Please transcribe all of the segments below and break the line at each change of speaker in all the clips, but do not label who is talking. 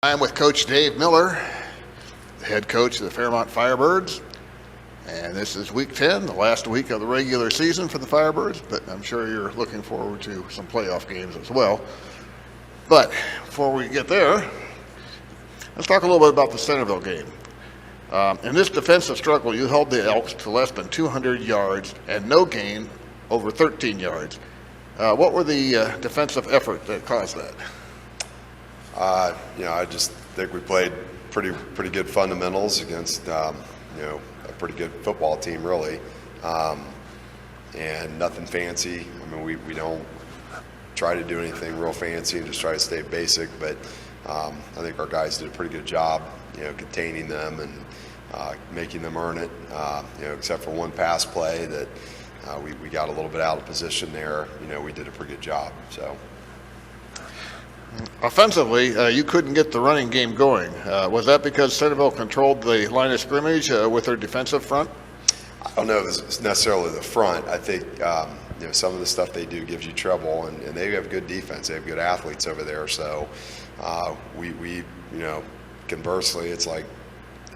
I'm with Coach Dave Miller, the head coach of the Fairmont Firebirds, and this is week 10, the last week of the regular season for the Firebirds, but I'm sure you're looking forward to some playoff games as well. But before we get there, let's talk a little bit about the Centerville game. In this defensive struggle, you held the Elks to less than 200 yards and no gain over 13 yards. What were the defensive effort that caused that?
I just think we played pretty good fundamentals against a pretty good football team, really, and nothing fancy. I mean, we don't try to do anything real fancy and just try to stay basic. But I think our guys did a pretty good job, containing them and making them earn it. Except for one pass play that we got a little bit out of position there. We did a pretty good job. So.
Offensively, you couldn't get the running game going. Was that because Centerville controlled the line of scrimmage with their defensive front?
I don't know if it's necessarily the front. I think some of the stuff they do gives you trouble, and they have good defense. They have good athletes over there. So we conversely, it's like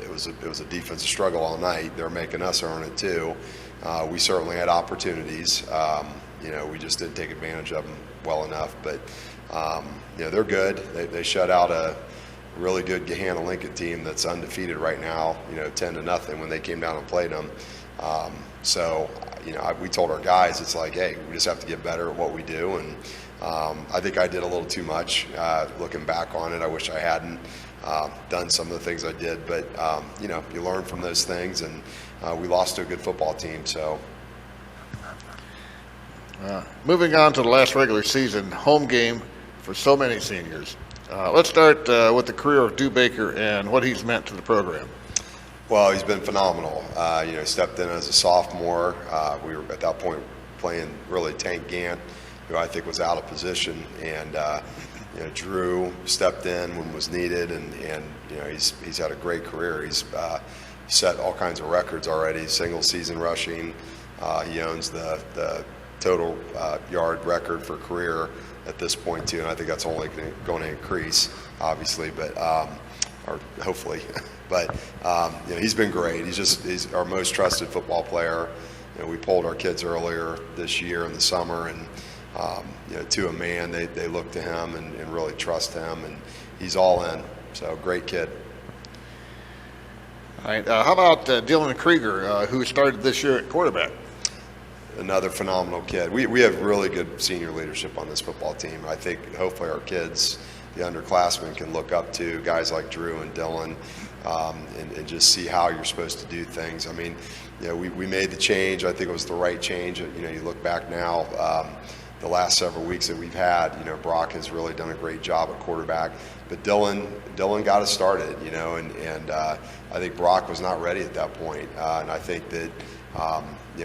it was a defensive struggle all night. They're making us earn it too. We certainly had opportunities. We just didn't take advantage of them well enough, but. They're good. They shut out a really good Gahanna-Lincoln team that's undefeated right now, 10-0 when they came down and played them. We told our guys, it's like, hey, we just have to get better at what we do. And I think I did a little too much. Looking back on it, I wish I hadn't done some of the things I did. But, you learn from those things, and we lost to a good football team. So.
Moving on to the last regular season home game for so many seniors. Let's start with the career of Dew Baker and what he's meant to the program.
Well, he's been phenomenal. Stepped in as a sophomore. We were at that point playing really Tank Gant, who I think was out of position, and Drew stepped in when was needed, and he's had a great career. He's set all kinds of records already. Single season rushing. He owns the total yard record for career at this point too, and I think that's only going to increase, obviously, but or hopefully. But he's been great. He's our most trusted football player. We polled our kids earlier this year in the summer, and to a man, they look to him and really trust him, and he's all in. So great kid.
All right. How about Dylan Krieger, who started this year at quarterback?
Another phenomenal kid. We have really good senior leadership on this football team. I think hopefully our kids, the underclassmen, can look up to guys like Drew and Dylan and just see how you're supposed to do things. I mean, we made the change. I think it was the right change. You look back now, the last several weeks that we've had, Brock has really done a great job at quarterback. But Dylan got us started, and I think Brock was not ready at that point. And I think that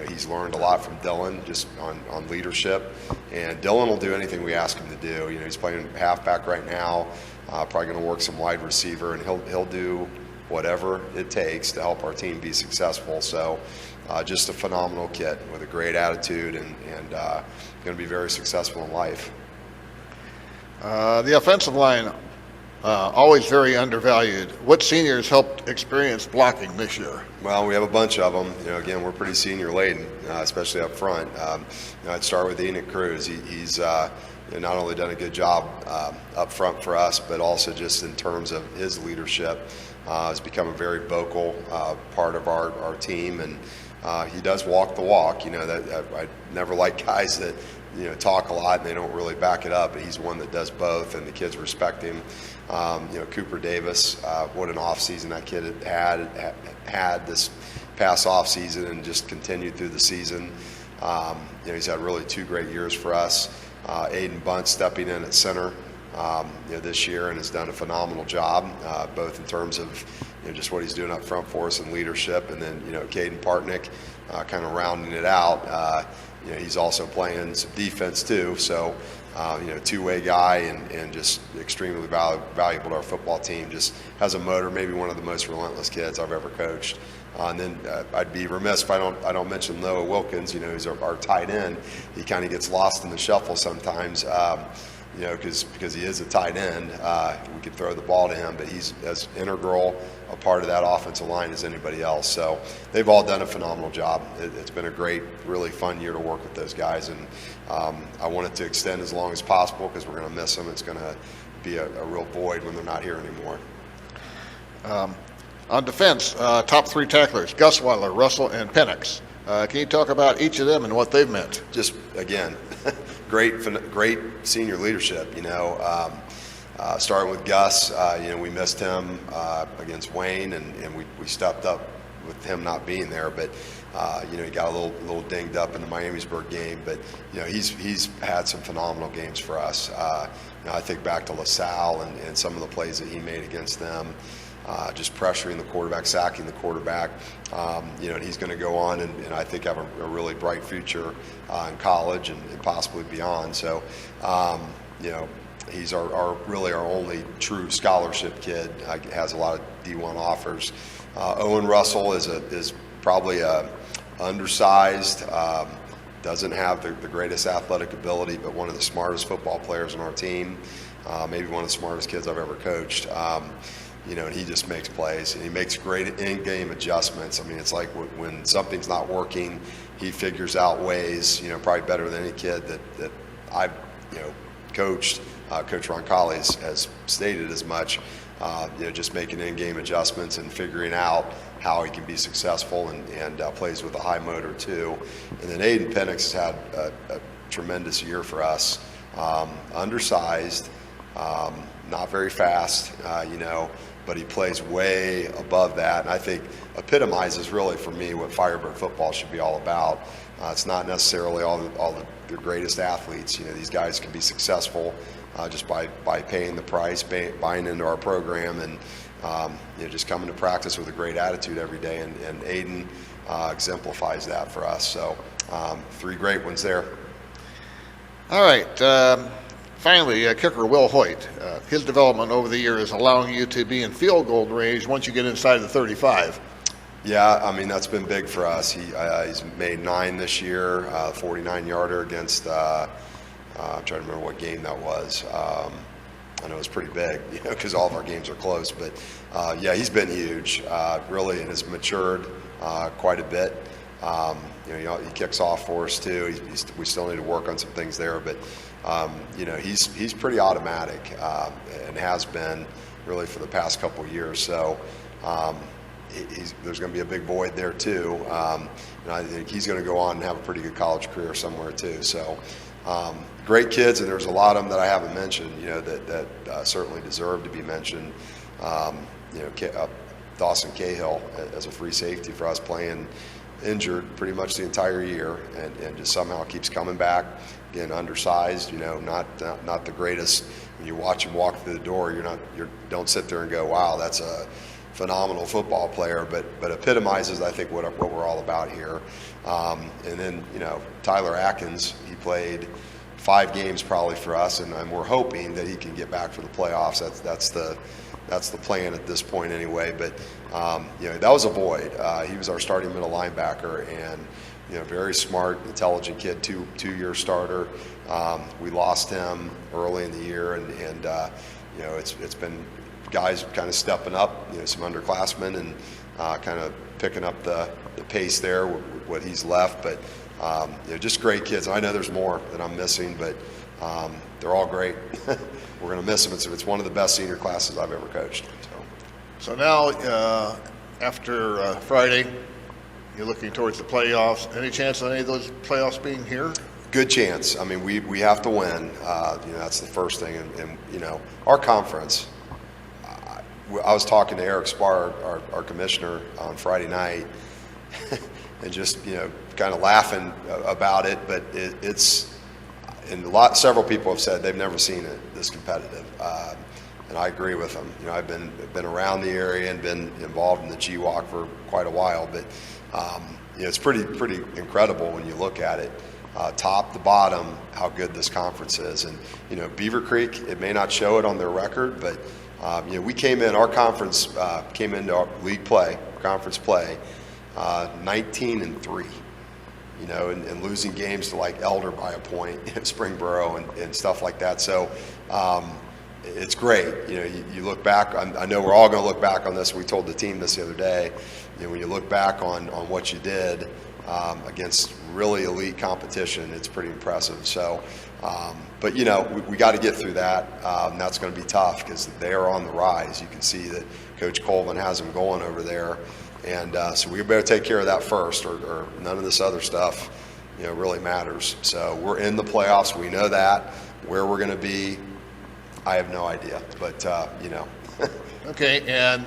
he's learned a lot from Dylan just on leadership, and Dylan will do anything we ask him to do. He's playing halfback right now, probably going to work some wide receiver, and he'll do whatever it takes to help our team be successful. So just a phenomenal kid with a great attitude and going to be very successful in life.
The offensive line, always very undervalued. What seniors helped experience blocking this year?
Well, we have a bunch of them. Again, we're pretty senior laden, especially up front. I'd start with Enoch Cruz. He's not only done a good job up front for us, but also just in terms of his leadership, has become a very vocal part of our team, and he does walk the walk. That I never like guys that talk a lot and they don't really back it up, but he's one that does both, and the kids respect him. Cooper Davis, what an off season that kid had this past off season, and just continued through the season. He's had really 2 great years for us. Aiden Bunt stepping in at center this year and has done a phenomenal job, both in terms of just what he's doing up front for us and leadership, and then Caden Partnick kind of rounding it out. He's also playing some defense too, so two-way guy and just extremely valuable to our football team. Just has a motor, maybe one of the most relentless kids I've ever coached. And then I'd be remiss if I don't mention Noah Wilkins, who's our tight end. He kind of gets lost in the shuffle sometimes. because he is a tight end. We could throw the ball to him, but he's as integral a part of that offensive line as anybody else. So they've all done a phenomenal job. It's been a great, really fun year to work with those guys, and I want it to extend as long as possible because we're going to miss them. It's going to be a real void when they're not here anymore.
On defense, top three tacklers, Gusweiler, Russell, and Penix. Can you talk about each of them and what they've meant?
Just, again, great senior leadership, starting with Gus. We missed him against Wayne, and we stepped up with him not being there. But, he got a little dinged up in the Miamisburg game. But, he's had some phenomenal games for us. I think back to LaSalle and some of the plays that he made against them. Just pressuring the quarterback, sacking the quarterback. And he's going to go on and I think have a really bright future in college and possibly beyond. So, he's really our only true scholarship kid. Has a lot of D1 offers. Owen Russell is probably a undersized. Doesn't have the greatest athletic ability, but one of the smartest football players on our team. Maybe one of the smartest kids I've ever coached. And he just makes plays, and he makes great in-game adjustments. I mean, it's like when something's not working, he figures out ways, probably better than any kid that I've, coached. Coach Roncalli has stated as much, just making in-game adjustments and figuring out how he can be successful and plays with a high motor too. And then Aiden Penix has had a tremendous year for us. Undersized, not very fast, but he plays way above that, and I think epitomizes really for me what Firebird football should be all about. It's not necessarily all the greatest athletes. These guys can be successful just by paying the price, buying into our program, and just coming to practice with a great attitude every day. And Aiden exemplifies that for us. So 3 great ones there.
All right. Finally, kicker Will Hoyt. His development over the years is allowing you to be in field goal range once you get inside the 35.
Yeah, I mean, that's been big for us. He's made 9 this year, 49-yarder against, I'm trying to remember what game that was. I know it's pretty big, because all of our games are close. But, he's been huge, really, and has matured quite a bit. He kicks off for us, too. We still need to work on some things there. But, he's pretty automatic and has been really for the past couple of years. So there's going to be a big void there, too. And I think he's going to go on and have a pretty good college career somewhere, too. So great kids, and there's a lot of them that I haven't mentioned, that certainly deserve to be mentioned. Dawson Cahill as a free safety for us, playing injured pretty much the entire year, and just somehow keeps coming back. Again, undersized, not the greatest. When you watch him walk through the door, you don't sit there and go, wow, that's a phenomenal football player, but epitomizes, I think, what we're all about here. And then, Tyler Atkins, he played 5 games probably for us, and we're hoping that he can get back for the playoffs. That's the plan at this point anyway. But that was a void. He was our starting middle linebacker, and very smart, intelligent kid, two-year starter. We lost him early in the year, and it's been guys kind of stepping up, some underclassmen, and kind of picking up the pace there with what he's left. But just great kids. I know there's more that I'm missing, but they're all great. We're going to miss them. It's one of the best senior classes I've ever coached.
So now, after Friday, you're looking towards the playoffs. Any chance of any of those playoffs being here?
Good chance. I mean, we have to win. That's the first thing. And our conference, I was talking to Eric Spar, our commissioner, on Friday night, and just, kind of laughing about it. But it's, and several people have said they've never seen it this competitive. And I agree with them. I've been around the area and been involved in the GWAC for quite a while, but it's pretty incredible when you look at it, top to bottom, how good this conference is. And Beavercreek, it may not show it on their record, but we came in. Our conference came into our league play, conference play, 19-3. and losing games to like Elder by a point, Springboro and stuff like that. So it's great. You look back, I know we're all going to look back on this. We told the team this the other day. When you look back on what you did against really elite competition, it's pretty impressive. So, but we got to get through that. That's going to be tough because they are on the rise. You can see that Coach Colvin has them going over there. And so we better take care of that first, or none of this other stuff, really matters. So we're in the playoffs. We know that. Where we're going to be, I have no idea. But
Okay, and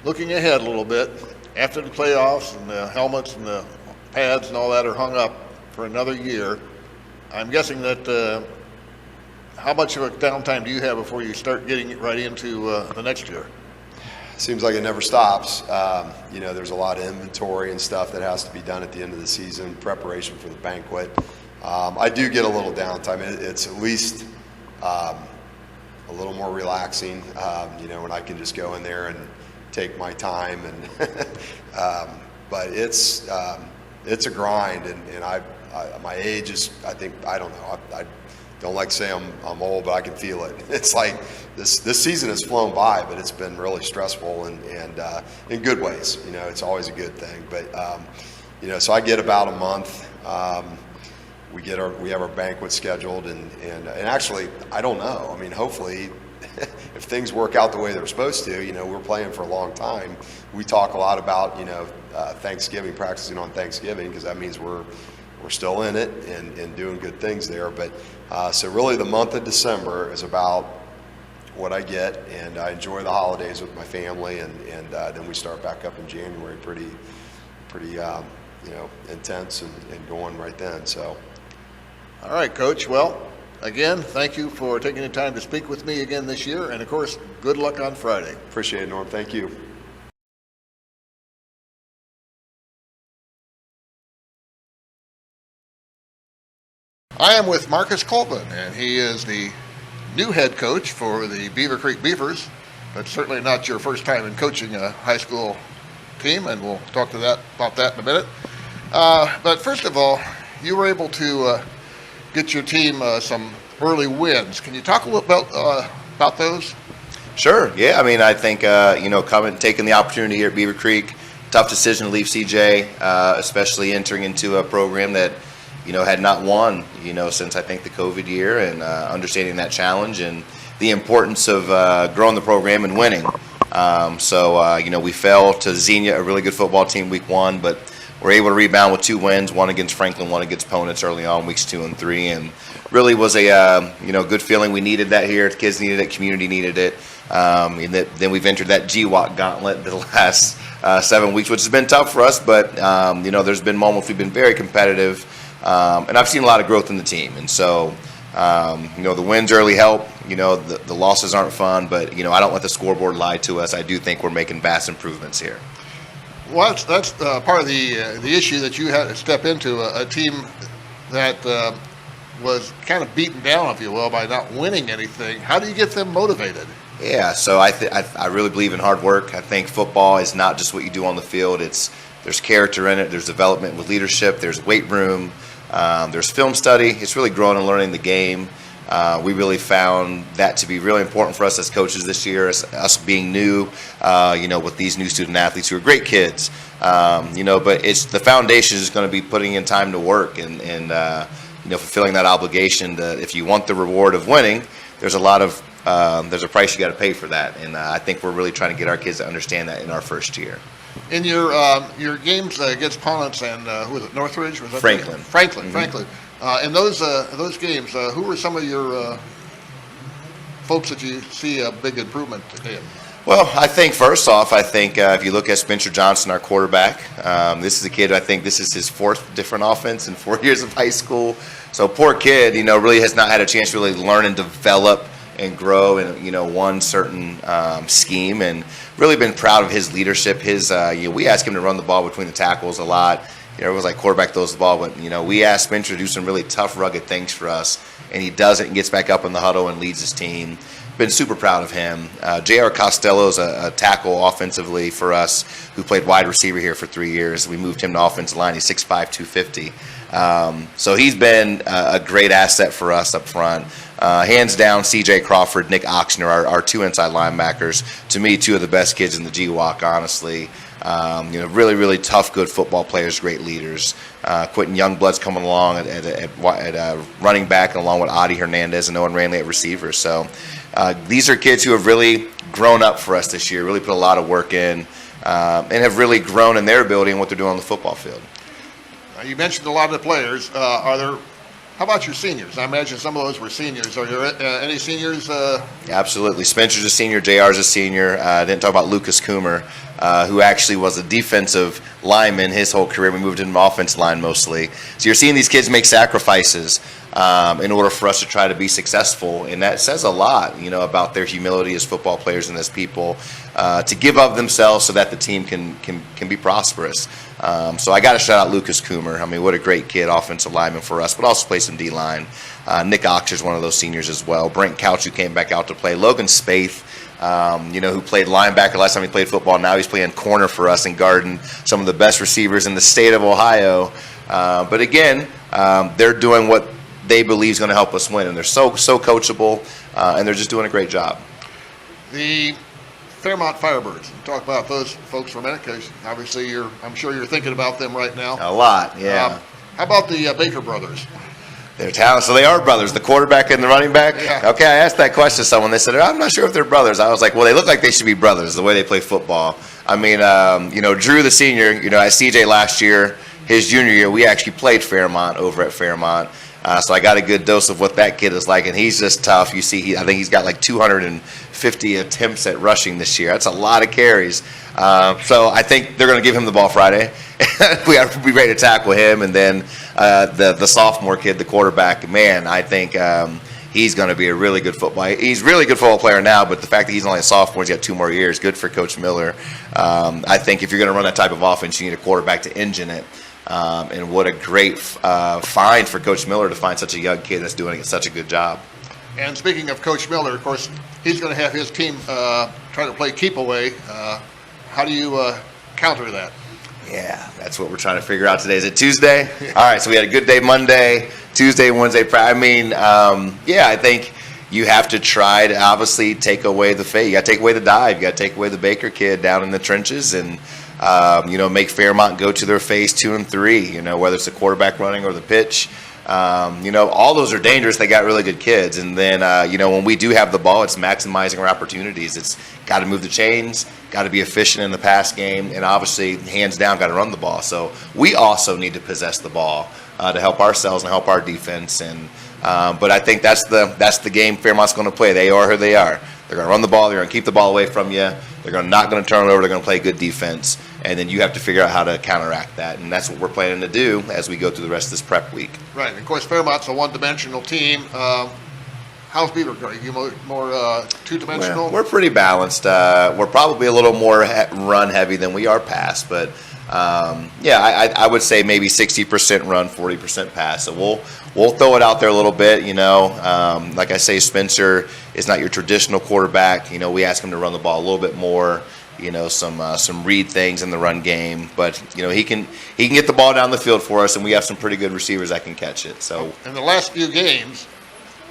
looking ahead a little bit, after the playoffs and the helmets and the pads and all that are hung up for another year, I'm guessing that how much of a downtime do you have before you start getting right into the next year?
Seems like it never stops. There's a lot of inventory and stuff that has to be done at the end of the season, preparation for the banquet. I do get a little downtime. It's at least a little more relaxing, when I can just go in there and take my time. But it's a grind, and my age is, I don't know. I don't like to say I'm old, but I can feel it. It's like this season has flown by, but it's been really stressful and in good ways. It's always a good thing. But so I get about a month. We have our banquet scheduled, and actually I don't know. I mean, hopefully, if things work out the way they're supposed to, we're playing for a long time. We talk a lot about Thanksgiving, practicing on Thanksgiving, because that means we're still in it and doing good things there. But so really the month of December is about what I get, and I enjoy the holidays with my family, and then we start back up in January pretty intense and going right then. So.
All right, Coach. Well, again, thank you for taking the time to speak with me again this year, and of course, good luck on Friday.
Appreciate it, Norm. Thank you.
I am with Marcus Colvin, and he is the new head coach for the Beavercreek Beavers, but certainly not your first time in coaching a high school team, and we'll talk about that in a minute. But first of all, you were able to get your team some early wins. Can you talk a little about those?
Sure. Yeah. I mean, I think taking the opportunity here at Beavercreek, tough decision to leave CJ, especially entering into a program that had not won since I think the COVID year, and understanding that challenge and the importance of growing the program and winning. We fell to Xenia, a really good football team, week 1, but we're able to rebound with 2 wins, one against Franklin, one against Ponitz early on, weeks 2 and 3, and really was a good feeling. We needed that here. The kids needed it. Community needed it. Then we've entered that GWAC gauntlet the last 7 weeks, which has been tough for us, but there's been moments we've been very competitive, and I've seen a lot of growth in the team. And so the wins early help. The losses aren't fun, but I don't let the scoreboard lie to us. I do think we're making vast improvements here.
Well, that's part of the issue that you had to step into, a team that was kind of beaten down, if you will, by not winning anything. How do you get them motivated?
Yeah, so I really believe in hard work. I think football is not just what you do on the field. There's character in it. There's development with leadership. There's weight room. There's film study. It's really growing and learning the game. We really found that to be really important for us as coaches this year, as us being new, with these new student athletes who are great kids. But it's the foundation is going to be putting in time to work and fulfilling that obligation. That if you want the reward of winning, there's a price you got to pay for that. And I think we're really trying to get our kids to understand that in our first year.
In your games against Ponitz and who was it, Northridge? Was that
Franklin.
Franklin. In those games, who were some of your folks that you see a big improvement in?
Well, I think first off, if you look at Spencer Johnson, our quarterback, this is a kid, I think this is his 4th different offense in 4 years of high school. So poor kid, really has not had a chance to really learn and develop and grow in one certain scheme, and really been proud of his leadership. We ask him to run the ball between the tackles a lot. Everyone's like, quarterback throws the ball, but we ask Spencer to do some really tough, rugged things for us, and he does it and gets back up in the huddle and leads his team. been super proud of him. J.R. Costello's a tackle offensively for us who played wide receiver here for 3 years. We moved him to offensive line. He's 6'5", 250. So he's been a great asset for us up front. Hands down, C.J. Crawford, Nick Oxner, our two inside linebackers. To me, two of the best kids in the GWAC, honestly. Really, really tough, good football players, great leaders. Quentin Youngblood's coming along at running back, and along with Adi Hernandez and Owen Ranley at receiver. So these are kids who have really grown up for us this year, really put a lot of work in, and have really grown in their ability and what they're doing on the football field.
You mentioned a lot of the players. How about your seniors? I imagine some of those were seniors. Are there any seniors?
Absolutely. Spencer's a senior. JR's a senior. I didn't talk about Lucas Coomer, who actually was a defensive lineman his whole career. We moved him to offensive line mostly. So you're seeing these kids make sacrifices in order for us to try to be successful, and that says a lot, about their humility as football players and as people, to give of themselves so that the team can be prosperous. So I got to shout out Lucas Coomer. I mean, what a great kid, offensive lineman for us, but also plays some D-line. Nick Oxer's one of those seniors as well. Brent Couch, who came back out to play. Logan Spaeth, who played linebacker last time he played football. Now he's playing corner for us and guarding some of the best receivers in the state of Ohio. But again, they're doing what they believe is going to help us win, and they're so coachable, and they're just doing a great job.
The Fairmont Firebirds. Talk about those folks for a minute, because obviously I'm sure you're thinking about them right now.
A lot, yeah.
How about the Baker brothers?
They're talented. So they are brothers, the quarterback and the running back?
Yeah.
Okay, I asked that question to someone. They said, I'm not sure if they're brothers. I was like, well, they look like they should be brothers, the way they play football. I mean, Drew, the senior, at CJ last year, his junior year, we actually played Fairmont over at Fairmont. So I got a good dose of what that kid is like, and he's just tough. You see, I think he's got like 250 attempts at rushing this year. That's a lot of carries. So I think they're going to give him the ball Friday. We have to be ready to tackle him. And then the sophomore kid, the quarterback, man, I think he's going to be a really good football. He's a really good football player now, but the fact that he's only a sophomore, he's got 2 more years, good for Coach Miller. I think if you're going to run that type of offense, you need a quarterback to engine it. And what a great find for Coach Miller to find such a young kid that's doing such a good job.
And speaking of Coach Miller, of course, he's going to have his team try to play keep away. How do you counter that?
Yeah, that's what we're trying to figure out today. Is it Tuesday? All right, so we had a good day Monday, Tuesday, Wednesday. I mean, I think you have to try to obviously take away the fade. You got to take away the dive. You got to take away the Baker kid down in the trenches and make Fairmont go to their phase 2 and 3, whether it's the quarterback running or the pitch. All those are dangerous. They got really good kids. And then, when we do have the ball, it's maximizing our opportunities. It's got to move the chains, got to be efficient in the pass game, and obviously, hands down, got to run the ball. So we also need to possess the ball to help ourselves and help our defense. And but I think that's the game Fairmont's going to play. They are who they are. They're going to run the ball. They're going to keep the ball away from you. They're not going to turn it over. They're going to play good defense. And then you have to figure out how to counteract that. And that's what we're planning to do as we go through the rest of this prep week. Right.
And, of course, Fairmont's a one-dimensional team. How's Beavercreek? You more two-dimensional?
Well, we're pretty balanced. We're probably a little more run-heavy than we are pass. But, I would say maybe 60% run, 40% pass. So we'll throw it out there a little bit, Like I say, Spencer is not your traditional quarterback. We ask him to run the ball a little bit more, some read things in the run game. But, he can get the ball down the field for us, and we have some pretty good receivers that can catch it. So
in the last few games,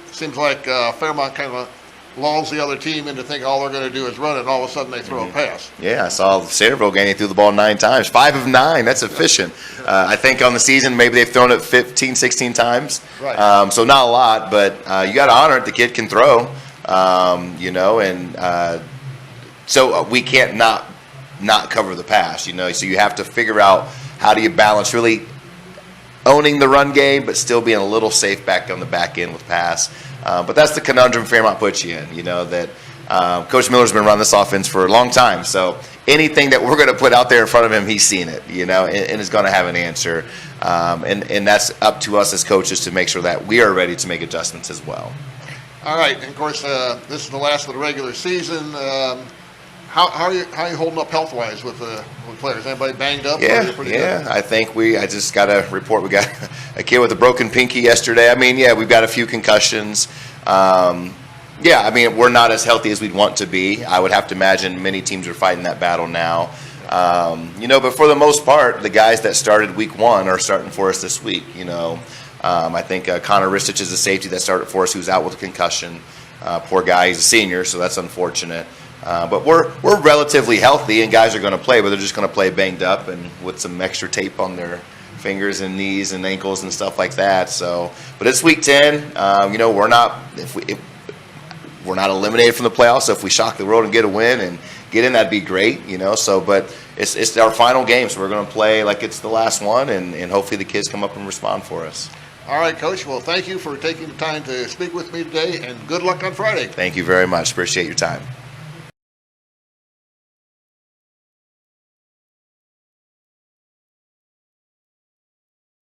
it seems like Fairmont kind of lulls the other team into thinking all they're going to do is run it, and all of a sudden they throw a pass.
Yeah, I saw the Centerville game. They threw the ball 9 times. 5 of 9. That's efficient. I think on the season, maybe they've thrown it 15, 16 times.
Right.
So not a lot, but you got to honor it. The kid can throw, so we can't not cover the pass, So you have to figure out how do you balance really owning the run game, but still being a little safe back on the back end with pass. But that's the conundrum Fairmont puts you in, that Coach Miller's been running this offense for a long time. So anything that we're going to put out there in front of him, he's seen it, and is going to have an answer. And that's up to us as coaches to make sure that we are ready to make adjustments as well.
All right. And, of course, this is the last of the regular season. How are you holding up health-wise with players? Anybody banged up?
Yeah. I think I just got a report. We got a kid with a broken pinky yesterday. I mean, we've got a few concussions. Yeah, I mean, we're not as healthy as we'd want to be. I would have to imagine many teams are fighting that battle now. But for the most part, the guys that started week 1 are starting for us this week. I think Connor Ristich is a safety that started for us who's out with a concussion. Poor guy, he's a senior, so that's unfortunate. But we're relatively healthy, and guys are going to play, but they're just going to play banged up and with some extra tape on their fingers and knees and ankles and stuff like that. So, but it's week 10. We're not eliminated from the playoffs. So if we shock the world and get a win and get in, that'd be great. But it's our final game, so we're going to play like it's the last one, and hopefully the kids come up and respond for us.
All right, Coach. Well, thank you for taking the time to speak with me today, and good luck on Friday.
Thank you very much. Appreciate your time.